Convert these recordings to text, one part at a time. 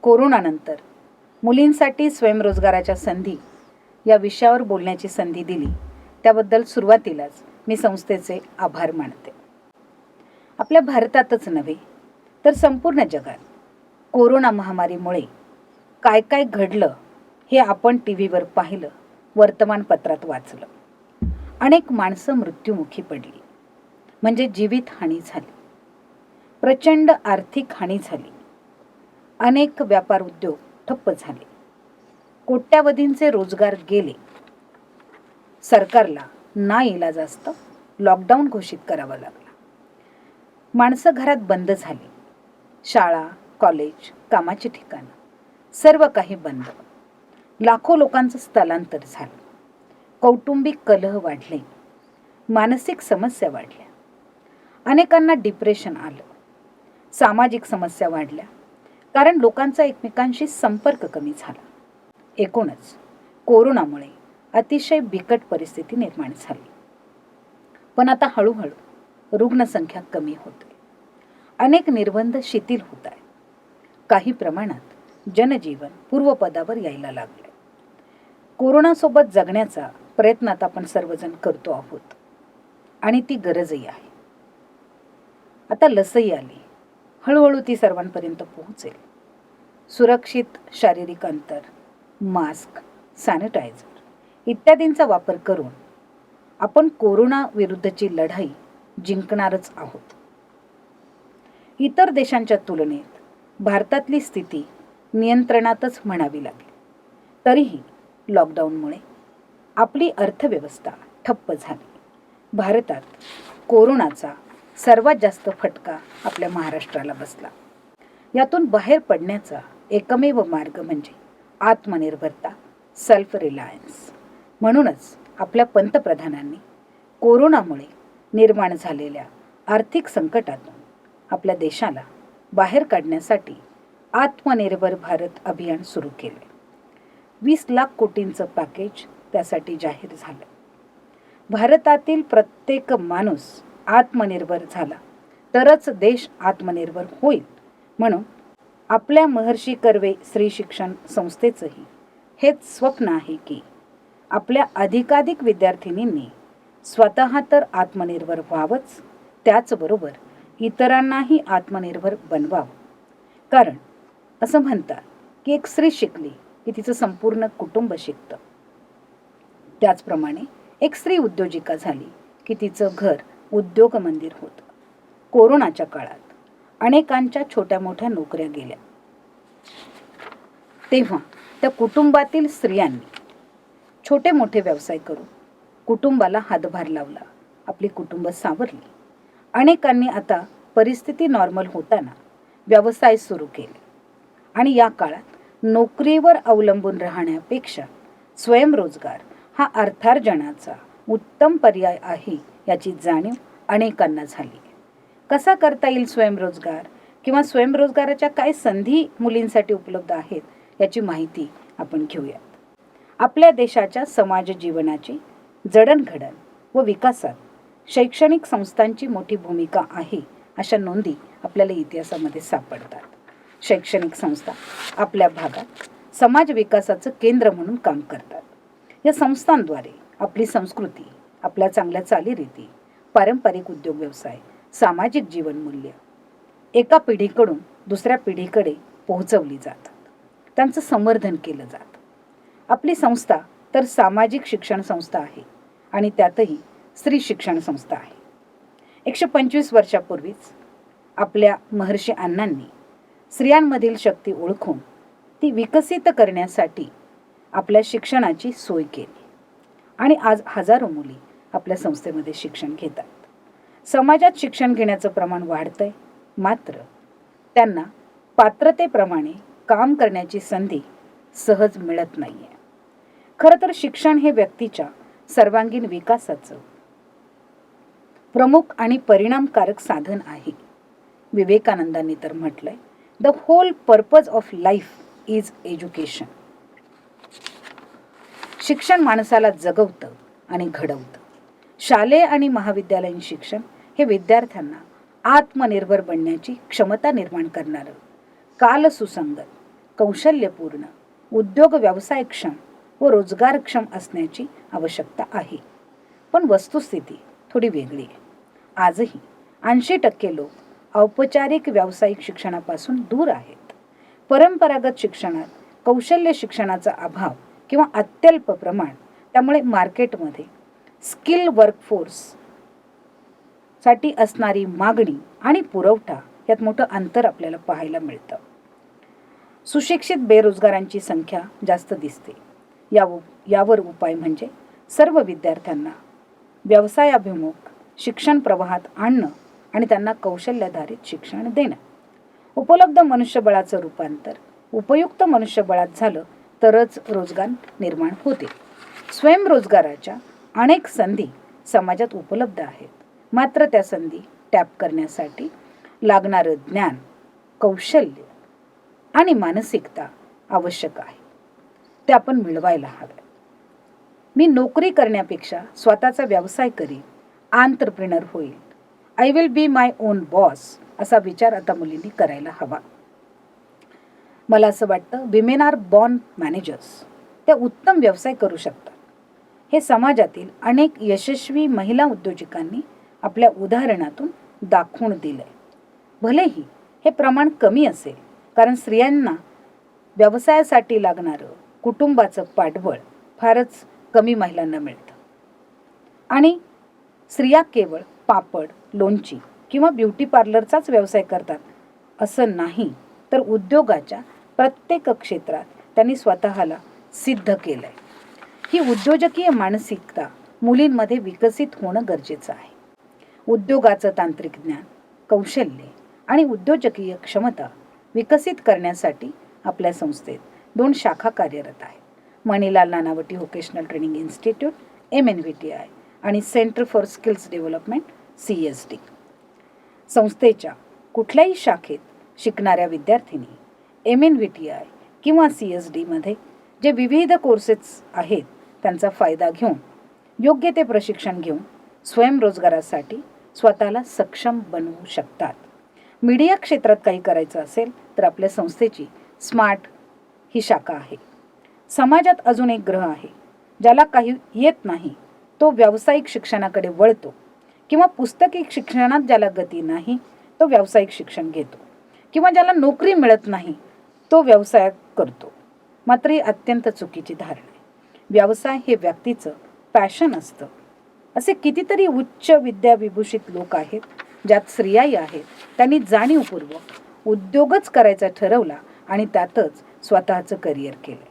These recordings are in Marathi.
कोरोनानंतर मुलींसाठी स्वयंरोजगाराच्या संधी या विषयावर बोलण्याची संधी दिली त्याबद्दल सुरुवातीलाच मी संस्थेचे आभार मानते. आपल्या भारतातच नव्हे तर संपूर्ण जगात कोरोना महामारीमुळे काय काय घडलं हे आपण टीव्हीवर पाहिलं, वर्तमानपत्रात वाचलं. अनेक माणसं मृत्युमुखी पडली, म्हणजे जीवितहानी झाली. प्रचंड आर्थिक हानी झाली. अनेक व्यापार उद्योग ठप्प झाले. कोट्यावधींचे रोजगार गेले. सरकारला नाइलाजास्तव लॉकडाऊन घोषित करावा लागला. माणसं घरात बंद झाली. शाळा, कॉलेज, कामाची ठिकाणं सर्व काही बंद. लाखो लोकांचं स्थलांतर झालं. कौटुंबिक कलह वाढले. मानसिक समस्या वाढल्या. अनेकांना डिप्रेशन आलं. सामाजिक समस्या वाढल्या, कारण लोकांचा एकमेकांशी संपर्क कमी झाला. एकूणच कोरोनामुळे अतिशय बिकट परिस्थिती निर्माण झाली. पण आता हळूहळू रुग्णसंख्या कमी होते. अनेक निर्बंध शिथिल होत आहेत. काही प्रमाणात जनजीवन पूर्वपदावर यायला लागले. कोरोनासोबत जगण्याचा प्रयत्न आता आपण सर्वजण करतो आहोत आणि ती गरजही आहे. आता लसही आली. हळूहळू ती सर्वांपर्यंत पोहोचेल. सुरक्षित शारीरिक अंतर, मास्क, सॅनिटायझर इत्यादींचा वापर करून आपण कोरोना विरुद्धची लढाई जिंकणारच आहोत. इतर देशांच्या तुलनेत भारतातली स्थिती नियंत्रणातच म्हणावी लागली. तरीही लॉकडाऊनमुळे आपली अर्थव्यवस्था ठप्प झाली. भारतात कोरोनाचा सर्वात जास्त फटका आपल्या महाराष्ट्राला बसला. यातून बाहेर पडण्याचा एकमेव मार्ग म्हणजे आत्मनिर्भरता, सेल्फ रिलायन्स. म्हणूनच आपल्या पंतप्रधानांनी कोरोनामुळे निर्माण झालेल्या आर्थिक संकटातून आपल्या देशाला बाहेर काढण्यासाठी आत्मनिर्भर भारत अभियान सुरू केले. 20 लाख कोटींचं पॅकेज त्यासाठी जाहीर झालं. भारतातील प्रत्येक माणूस आत्मनिर्भर झाला तरच देश आत्मनिर्भर होईल. म्हणून आपल्या महर्षी कर्वे स्त्री शिक्षण संस्थेचंही हेच स्वप्न आहे की आपल्या अधिकाधिक विद्यार्थिनींनी स्वतः तर आत्मनिर्भर व्हावंच, त्याचबरोबर इतरांनाही आत्मनिर्भर बनवावं. कारण असं म्हणतात की एक स्त्री शिकली की तिचं संपूर्ण कुटुंब शिकतं. त्याचप्रमाणे एक स्त्री उद्योजिका झाली की तिचं घर उद्योग मंदिर होतं. कोरोनाच्या काळात अनेकांच्या छोट्या मोठ्या नोकऱ्या गेल्या. तेव्हा त्या कुटुंबातील स्त्रियांनी छोटे मोठे व्यवसाय करून कुटुंबाला हातभार लावला. आपली कुटुंब सावरली. अनेकांनी आता परिस्थिती नॉर्मल होताना व्यवसाय सुरू केले आणि या काळात नोकरीवर अवलंबून राहण्यापेक्षा स्वयंरोजगार हा अर्थार्जनाचा उत्तम पर्याय आहे याची जाणीव अनेकांना झाली. कसा करता येईल स्वयंरोजगार किंवा स्वयंरोजगाराच्या काय संधी मुलींसाठी उपलब्ध आहेत याची माहिती आपण घेऊयात. आपल्या देशाच्या समाज जीवनाची जडणघडण व विकासात शैक्षणिक संस्थांची मोठी भूमिका आहे अशा नोंदी आपल्याला इतिहासामध्ये सापडतात. शैक्षणिक संस्था आपल्या भागात समाज विकासाचं केंद्र म्हणून काम करतात. या संस्थांद्वारे आपली संस्कृती, आपल्या चांगल्या चालीरीती, पारंपरिक उद्योग व्यवसाय, सामाजिक जीवनमूल्य एका पिढीकडून दुसऱ्या पिढीकडे पोहोचवली जातात. त्यांचं संवर्धन केलं जातं. आपली संस्था तर सामाजिक शिक्षण संस्था आहे आणि त्यातही स्त्री शिक्षण संस्था आहे. 125 वर्षापूर्वीच आपल्या महर्षी अण्णांनी स्त्रियांमधील शक्ती ओळखून ती विकसित करण्यासाठी आपल्या शिक्षणाची सोय केली आणि आज हजारो मुली आपल्या संस्थेमध्ये शिक्षण घेतात. समाजात शिक्षण घेण्याचं प्रमाण वाढतंय, मात्र त्यांना पात्रतेप्रमाणे काम करण्याची संधी सहज मिळत नाहीये. खरं तर शिक्षण हे व्यक्तीच्या सर्वांगीण विकासाचं प्रमुख आणि परिणामकारक साधन आहे. विवेकानंदांनी तर म्हटलंय, the whole purpose of life is education. शिक्षण माणसाला जगवतं आणि घडवतं. शालेय आणि महाविद्यालयीन शिक्षण हे विद्यार्थ्यांना आत्मनिर्भर बनण्याची क्षमता निर्माण करणारं, कालसुसंगत, कौशल्यपूर्ण, उद्योग व्यवसायक्षम व रोजगारक्षम असण्याची आवश्यकता आहे. पण वस्तुस्थिती थोडी वेगळी आहे. आजही 80% लोक औपचारिक व्यावसायिक शिक्षणापासून दूर आहेत. परंपरागत शिक्षणात कौशल्य शिक्षणाचा अभाव किंवा अत्यल्प प्रमाण, त्यामुळे मार्केटमध्ये स्किल वर्कफोर्स साठी असणारी मागणी आणि पुरवठा यात मोठं अंतर आपल्याला पाहायला मिळतं. सुशिक्षित बेरोजगारांची संख्या जास्त दिसते. यावर उपाय म्हणजे सर्व विद्यार्थ्यांना व्यवसायाभिमुख शिक्षण प्रवाहात आणणं आणि त्यांना कौशल्याधारित शिक्षण देणं. उपलब्ध मनुष्यबळाचं रूपांतर उपयुक्त मनुष्यबळात झालं तरच रोजगार निर्माण होते. स्वयंरोजगाराच्या अनेक संधी समाजात उपलब्ध आहेत. मात्र त्या संधी टॅप करण्यासाठी लागणारं ज्ञान, कौशल्य आणि मानसिकता आवश्यक आहे. ते आपण मिळवायला हवं. मी नोकरी करण्यापेक्षा स्वतःचा व्यवसाय करीन, आंत्रप्रिनर होईल, I will be my on boss असा विचार आता मुलींनी करायला हवा. मला असं वाटतं विमेन आर बॉर्न मॅनेजर्स. त्या उत्तम व्यवसाय करू शकतात. हे समाजातील अनेक यशस्वी महिला उद्योजकांनी आपल्या उदाहरणातून दाखवून दिलंय. भलेही हे प्रमाण कमी असेल, कारण स्त्रियांना व्यवसायासाठी लागणारं कुटुंबाचं पाठबळ फारच कमी महिलांना मिळतं. आणि स्त्रिया केवळ पापड, लोणची किंवा ब्युटी पार्लरचाच व्यवसाय करतात असं नाही, तर उद्योगाच्या प्रत्येक क्षेत्रात त्यांनी स्वतःला सिद्ध केलंय. ही उद्योजकीय मानसिकता मुलींमध्ये विकसित होणं गरजेचं आहे. उद्योगाचं तांत्रिक ज्ञान, कौशल्य आणि उद्योजकीय क्षमता विकसित करण्यासाठी आपल्या संस्थेत 2 शाखा कार्यरत आहेत. Manilal Nanavati vocational training institute MNVTI आणि centre for skills development CSD. संस्थेच्या कुठल्याही शाखेत शिकणाऱ्या विद्यार्थिनी MNVTI किंवा CSD मध्ये जे विविध कोर्सेस आहेत त्यांचा फायदा घेऊन योग्य ते प्रशिक्षण घेऊन स्वयंरोजगारासाठी स्वतःला सक्षम बनवू शकतात. मीडिया क्षेत्रात काही करायचं असेल तर आपल्या संस्थेची स्मार्ट ही शाखा आहे. समाजात अजून एक ग्रह आहे, ज्याला काही येत नाही तो व्यावसायिक शिक्षणाकडे वळतो, किंवा पुस्तकी शिक्षणात ज्याला गती नाही तो व्यावसायिक शिक्षण घेतो, किंवा ज्याला नोकरी मिळत नाही तो व्यवसाय करतो. मात्र ही अत्यंत चुकीची धारणा आहे. व्यवसाय हे व्यक्तीचं पॅशन असतं. असे कितीतरी उच्च विद्याविभूषित लोक आहेत, ज्यात स्त्रियाही आहेत. त्यांनी जाणीवपूर्वक उद्योगच करायचा ठरवला आणि त्यातच स्वतःचं करिअर केलं.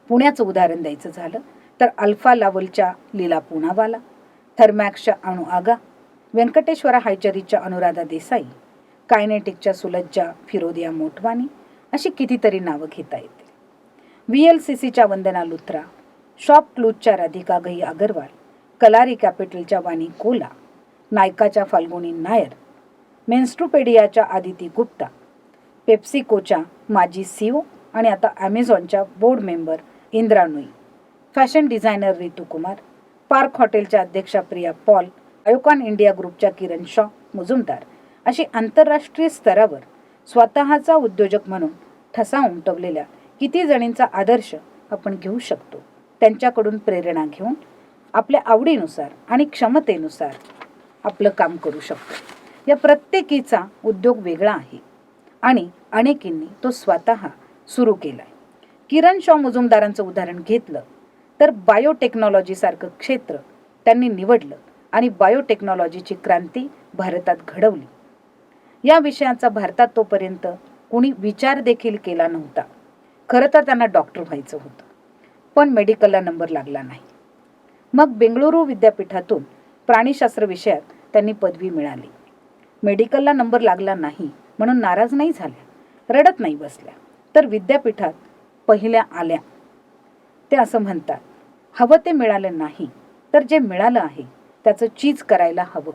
पुण्याचं उदाहरण द्यायचं झालं तर अल्फा लावलच्या लीला पुनावाला, थर्मॅक्सच्या अणु आगा, व्यंकटेश्वरा हायचरीच्या अनुराधा देसाई, कायनेटिकच्या सुलज्जा फिरोदिया मोटवानी अशी कितीतरी नावं घेता येतील. VLCCच्या वंदना लुथरा, शॉप क्लूजच्या राधिका गही अगरवाल, कलारी कॅपिटलच्या वाणी कोला, नायकाच्या फाल्गुनी नायर, मेन्स्ट्रुपेडियाच्या आदिती गुप्ता, पेप्सिकोच्या माजी CEO आणि आता ॲमेझॉनच्या board member Indra Nooyi, fashion designer Ritu Kumar, park हॉटेलच्या अध्यक्षा प्रिया पॉल, आयोकॉन इंडिया ग्रुपच्या किरण शॉ मुजुमदार अशी आंतरराष्ट्रीय स्तरावर स्वतःचा उद्योजक म्हणून ठसा उमटवलेल्या किती जणींचा आदर्श आपण घेऊ शकतो. त्यांच्याकडून प्रेरणा घेऊन आपल्या आवडीनुसार आणि क्षमतेनुसार आपलं काम करू शकतो. या प्रत्येकीचा उद्योग वेगळा आहे आणि अनेकींनी तो स्वतः सुरू केलाय. किरण शॉ मुजुमदारांचं उदाहरण घेतलं तर बायोटेक्नॉलॉजीसारखं क्षेत्र त्यांनी निवडलं आणि बायोटेक्नॉलॉजीची क्रांती भारतात घडवली. या विषयाचा भारतात तोपर्यंत कोणी विचार देखील केला नव्हता. खरं तर त्यांना डॉक्टर व्हायचं होतं, पण मेडिकलला नंबर लागला नाही. मग बेंगळुरू विद्यापीठातून प्राणीशास्त्र विषयात त्यांनी पदवी मिळाली. मेडिकलला नंबर लागला नाही म्हणून नाराज नाही झाल्या, रडत नाही बसल्या, तर विद्यापीठात पहिल्या आल्या. ते असं म्हणतात, हवं ते मिळालं नाही तर जे मिळालं आहे त्याचं चीज करायला हवं.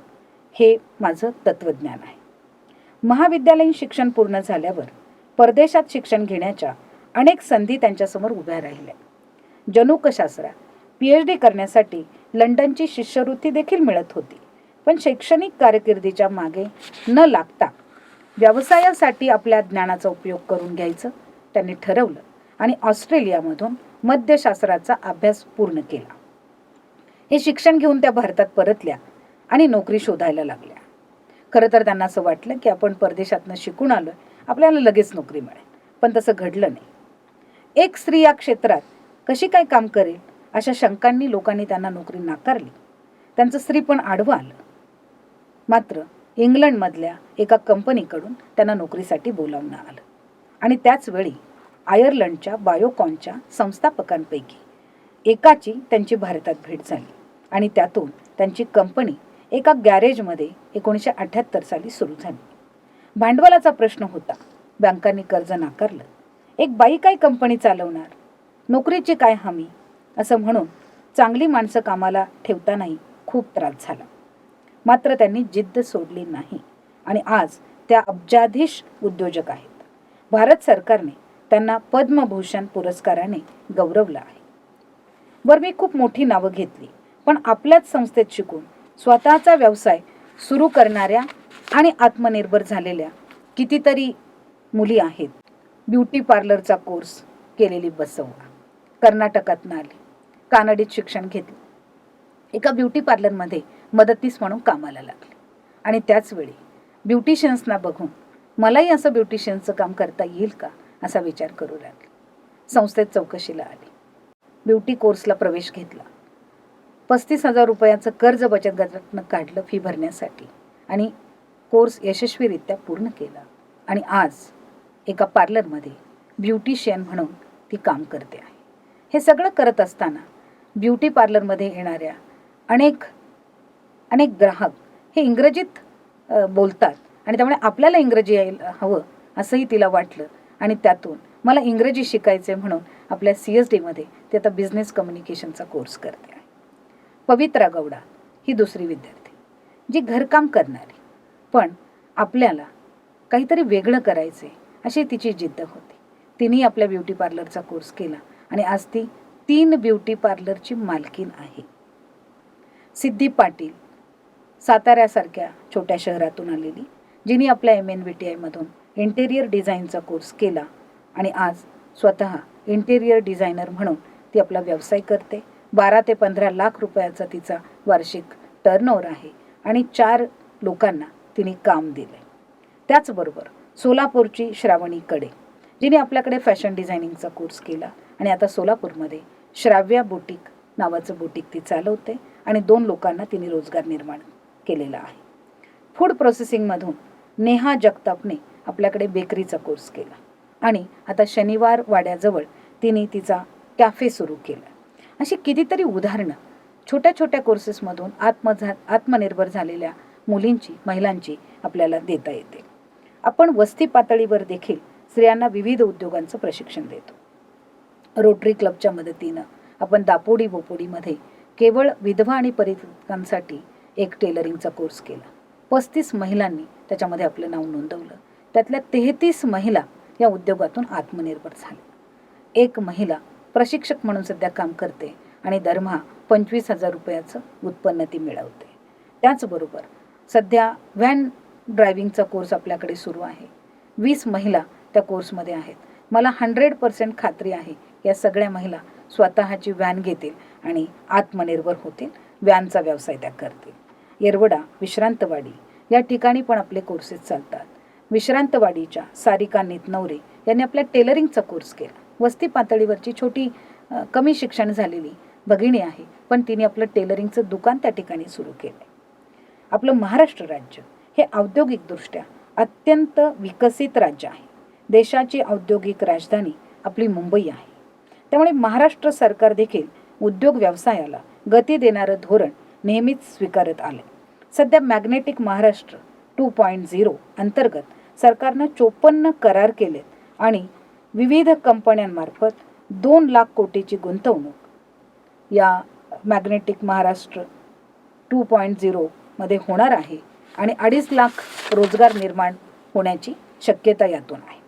हे माझं तत्त्वज्ञान आहे. महाविद्यालयीन शिक्षण पूर्ण झाल्यावर परदेशात शिक्षण घेण्याच्या अनेक संधी त्यांच्यासमोर उभ्या राहिल्या. जनुकशास्त्रात PhD करण्यासाठी लंडनची शिष्यवृत्ती देखील मिळत होती. पण शैक्षणिक कारकिर्दीच्या मागे न लागता व्यवसायासाठी आपल्या ज्ञानाचा उपयोग करून घ्यायचं त्यांनी ठरवलं आणि ऑस्ट्रेलियामधून मद्यशास्त्राचा अभ्यास पूर्ण केला. हे शिक्षण घेऊन त्या भारतात परतल्या आणि नोकरी शोधायला लागल्या. खरं तर त्यांना असं वाटलं की आपण परदेशातनं शिकून आलोय, आपल्याला लगेच नोकरी मिळेल. पण तसं घडलं नाही. एक स्त्री या क्षेत्रात कशी काय काम करेल अशा शंकांनी लोकांनी त्यांना नोकरी नाकारली. त्यांचं स्त्रीपण आडवं आलं. मात्र इंग्लंडमधल्या एका कंपनीकडून त्यांना नोकरीसाठी बोलावणं आलं आणि त्याच वेळी आयर्लंडच्या बायोकॉनच्या संस्थापकांपैकी एकाची त्यांची भारतात भेट झाली आणि त्यातून त्यांची कंपनी एका गॅरेजमध्ये 1978 साली सुरू झाली. भांडवलाचा प्रश्न होता. बँकांनी कर्ज नाकारलं. एक बाई काय कंपनी चालवणार, नोकरीची काय हमी, असं म्हणून चांगली माणसं कामाला ठेवतानाही खूप त्रास झाला. मात्र त्यांनी जिद्द सोडली नाही आणि आज त्या अब्जाधीश उद्योजक आहेत. भारत सरकारने त्यांना पद्मभूषण पुरस्काराने गौरवलं आहे. बरं, मी खूप मोठी नावं घेतली, पण आपल्याच संस्थेत शिकून स्वतःचा व्यवसाय सुरू करणाऱ्या आणि आत्मनिर्भर झालेल्या कितीतरी मुली आहेत. ब्युटी पार्लरचा कोर्स केलेली बसववा, कर्नाटकातनं आली, कानडीत शिक्षण घेतलं, एका ब्युटी पार्लरमध्ये मदतनीस म्हणून कामाला लागले आणि त्याचवेळी ब्युटिशियन्सना बघून मलाही असं ब्युटिशियनचं काम करता येईल का असा विचार करू लागले. संस्थेत चौकशीला आली, ब्युटी कोर्सला प्रवेश घेतला, 35,000 रुपयाचं कर्ज बचत गटातनं काढलं फी भरण्यासाठी आणि कोर्स यशस्वीरित्या पूर्ण केला आणि आज एका पार्लरमध्ये ब्युटिशियन म्हणून ती काम करते आहे. हे सगळं करत असताना ब्युटी पार्लरमध्ये येणाऱ्या अनेक ग्राहक हे इंग्रजीत बोलतात आणि त्यामुळे आपल्याला इंग्रजी यायला हवं असंही तिला वाटलं आणि त्यातून मला इंग्रजी शिकायचे म्हणून आपल्या CSDमध्ये ती आता बिझनेस कम्युनिकेशनचा कोर्स करते आहे. पवित्रा गौडा ही दुसरी विद्यार्थी, जी घरकाम करणारी, पण आपल्याला काहीतरी वेगळं करायचे अशी तिची जिद्द होती. तिने आपल्या ब्युटी पार्लरचा कोर्स केला आणि आज ती 3 ब्युटी पार्लरची मालकीण आहे. सिद्धी पाटील, साताऱ्यासारख्या छोट्या शहरातून आलेली, जिने आपल्या MNVTIमधून इंटेरियर डिझाईनचा कोर्स केला आणि आज स्वतः इंटेरियर डिझायनर म्हणून ती आपला व्यवसाय करते. 12 ते 15 लाख रुपयाचा तिचा वार्षिक टर्नओव्हर आहे आणि 4 लोकांना तिने काम दिले. त्याचबरोबर सोलापूरची श्रावणी कडे, जिने आपल्याकडे फॅशन डिझायनिंगचा कोर्स केला आणि आता सोलापूरमध्ये श्राव्या बुटीक नावाचं बुटीक ती चालवते आणि 2 लोकांना तिने रोजगार निर्माण केलेला आहे. फूड प्रोसेसिंगमधून नेहा जगतापने आपल्याकडे बेकरीचा कोर्स केला आणि आता शनिवार वाड्याजवळ तिने तिचा कॅफे सुरू केला. अशी कितीतरी उदाहरणं छोट्या छोट्या कोर्सेसमधून आत्मनिर्भर झालेल्या मुलींची, महिलांची आपल्याला देता येते. आपण वस्ती पातळीवर देखील स्त्रियांना विविध उद्योगांचं प्रशिक्षण देतो. रोटरी क्लबच्या मदतीनं आपण दापोडी बोपोडीमध्ये केवळ विधवा आणि परित्यक्तांसाठी एक टेलरिंगचा कोर्स केला. 35 महिलांनी त्याच्यामध्ये आपलं नाव नोंदवलं. त्यातल्या 33 महिला या उद्योगातून आत्मनिर्भर झाल्या. एक महिला प्रशिक्षक म्हणून सध्या काम करते आणि दरमहा 25,000 रुपयाचं उत्पन्न ती मिळवते. त्याचबरोबर सध्या व्हॅन ड्रायव्हिंगचा कोर्स आपल्याकडे सुरू आहे. 20 महिला त्या कोर्समध्ये आहेत. मला 100% खात्री आहे या सगळ्या महिला स्वतःची व्हॅन घेतील आणि आत्मनिर्भर होतील, व्हॅनचा व्यवसाय त्या करतील. येरवडा, विश्रांतवाडी या ठिकाणी पण आपले कोर्सेस चालतात. विश्रांतवाडीच्या सारिका नितनवरे यांनी आपल्या टेलरिंगचा कोर्स केला. वस्ती पातळीवरची छोटी कमी शिक्षण झालेली भगिनी आहे, पण तिने आपलं टेलरिंगचं दुकान त्या ठिकाणी सुरू केलं. आपलं महाराष्ट्र राज्य हे औद्योगिकदृष्ट्या अत्यंत विकसित राज्य आहे. देशाची औद्योगिक राजधानी आपली मुंबई आहे. त्यामुळे महाराष्ट्र सरकार देखील उद्योग व्यवसायाला गती देणारं धोरण नेहमीच स्वीकारत आले. सध्या मॅग्नेटिक महाराष्ट्र 2.0 अंतर्गत सरकारनं 54 करार केलेत आणि विविध कंपन्यांमार्फत 2 लाख कोटीची गुंतवणूक या मॅग्नेटिक महाराष्ट्र 2.0 मध्ये होणार आहे आणि 2.5 लाख रोजगार निर्माण होण्याची शक्यता यातून आहे.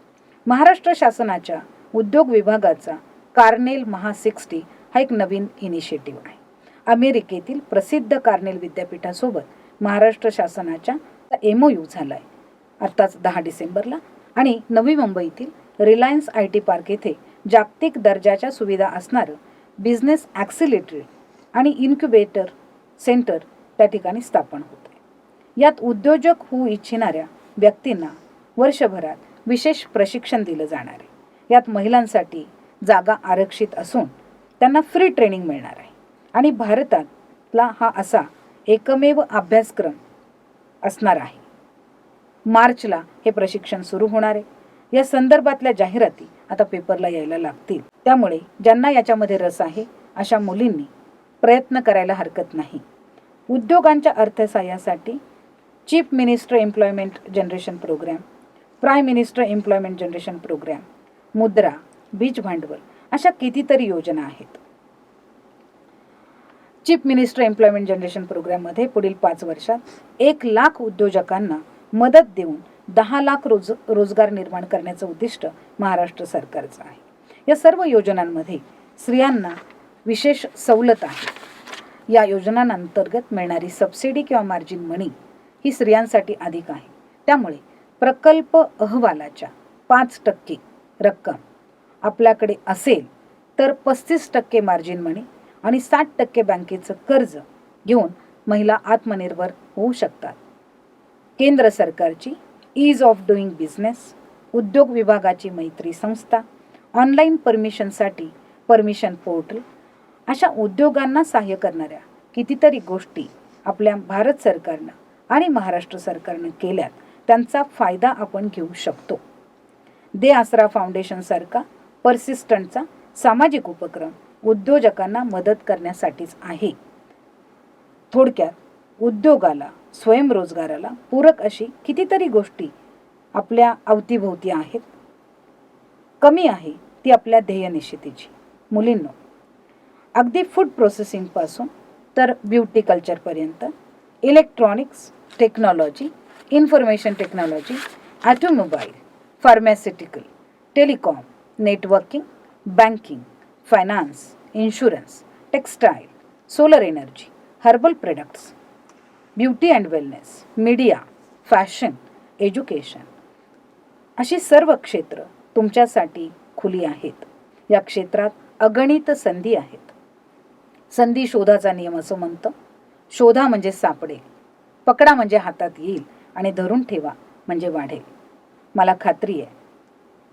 महाराष्ट्र शासनाच्या उद्योग विभागाचा कार्नेल महा 60 हा एक नवीन इनिशिएटिव्ह आहे. अमेरिकेतील प्रसिद्ध कार्नेल विद्यापीठासोबत महाराष्ट्र शासनाच्या MOU झाला आहे आत्ताच 10 डिसेंबरला आणि नवी मुंबईतील रिलायन्स IT पार्क येथे जागतिक दर्जाच्या सुविधा असणारं बिझनेस ॲक्सिलेटरी आणि इन्क्युबेटर सेंटर त्या ठिकाणी स्थापन होत आहे. यात उद्योजक होऊ इच्छिणाऱ्या व्यक्तींना वर्षभरात विशेष प्रशिक्षण दिलं जाणार आहे. यात महिलांसाठी जागा आरक्षित असून त्यांना फ्री ट्रेनिंग मिळणार आहे आणि भारतातला हा असा एकमेव अभ्यासक्रम असणार आहे. मार्चला हे प्रशिक्षण सुरू होणार आहे. या संदर्भातल्या जाहिराती आता पेपरला यायला लागतील. त्यामुळे ज्यांना याच्यामध्ये रस आहे अशा मुलींनी प्रयत्न करायला हरकत नाही. उद्योगांच्या अर्थसहाय्यासाठी chief minister employment generation programme, prime minister employment generation programme, Mudra, बीज भांडवल अशा कितीतरी योजना आहेत. चीफ मिनिस्टर एम्प्लॉयमेंट जनरेशन प्रोग्रॅममध्ये पुढील 5 वर्षात 1 लाख उद्योजकांना मदत देऊन 10 लाख रोजगार निर्माण करण्याचं उद्दिष्ट महाराष्ट्र सरकारचं आहे. या सर्व योजनांमध्ये स्त्रियांना विशेष सवलत आहे. या योजनांअंतर्गत मिळणारी सबसिडी किंवा मार्जिन मनी ही स्त्रियांसाठी अधिक आहे. त्यामुळे प्रकल्प अहवालाच्या 5% रक्कम आपल्याकडे असेल तर 35% मार्जिन मनी आणि 60% बँकेचं कर्ज घेऊन महिला आत्मनिर्भर होऊ शकतात. केंद्र सरकारची ईज ऑफ डुईंग बिझनेस, उद्योग विभागाची मैत्री संस्था, ऑनलाईन परमिशनसाठी परमिशन पोर्टल अशा उद्योगांना सहाय्य करणाऱ्या कितीतरी गोष्टी आपल्या भारत सरकारनं आणि महाराष्ट्र सरकारनं केल्यात. त्यांचा फायदा आपण घेऊ शकतो. दे आसरा फाउंडेशनसारखा पर्सिस्टंटचा सामाजिक उपक्रम उद्योजकांना मदत करण्यासाठीच आहे. थोडक्यात उद्योगाला, स्वयंरोजगाराला पूरक अशी कितीतरी गोष्टी आपल्या अवतीभोवती आहेत. कमी आहे ती आपल्या ध्येयनिश्चितीची. मुलींनो, अगदी फूड प्रोसेसिंगपासून तर ब्युटी कल्चरपर्यंत, electronics, technology, information technology, automobile, pharmaceutical, telecom, networking, banking, finance, insurance, textile, solar energy, herbal products, beauty and wellness, media, fashion, education अशी सर्व क्षेत्र तुमच्यासाठी खुली आहेत. या क्षेत्रात अगणित संधी आहेत. संधी शोधाचा नियम असं म्हणतो. शोधा म्हणजे सापडेल, पकडा म्हणजे हातात येईल आणि धरून ठेवा म्हणजे वाढेल. मला खात्री आहे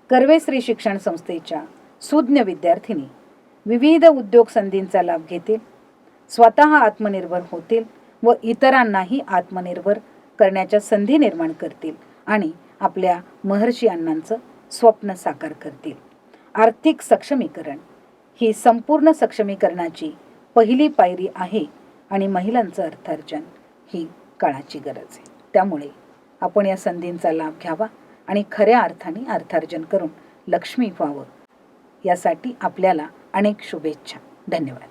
कर्वे श्री शिक्षण संस्थेच्या सुज्ञ विद्यार्थिनी विविध उद्योग संधींचा लाभ घेतील, स्वतः आत्मनिर्भर होतील व इतरांनाही आत्मनिर्भर करण्याच्या संधी निर्माण करतील आणि आपल्या महर्षी अण्णांचं स्वप्न साकार करतील. आर्थिक सक्षमीकरण ही संपूर्ण सक्षमीकरणाची पहिली पायरी आहे आणि महिलांचं अर्थार्जन ही काळाची गरज आहे. त्यामुळे आपण या संधींचा लाभ घ्यावा आणि खऱ्या अर्थाने अर्थार्जन करून लक्ष्मी व्हावं. यासाठी आपल्याला अनेक शुभेच्छा. धन्यवाद.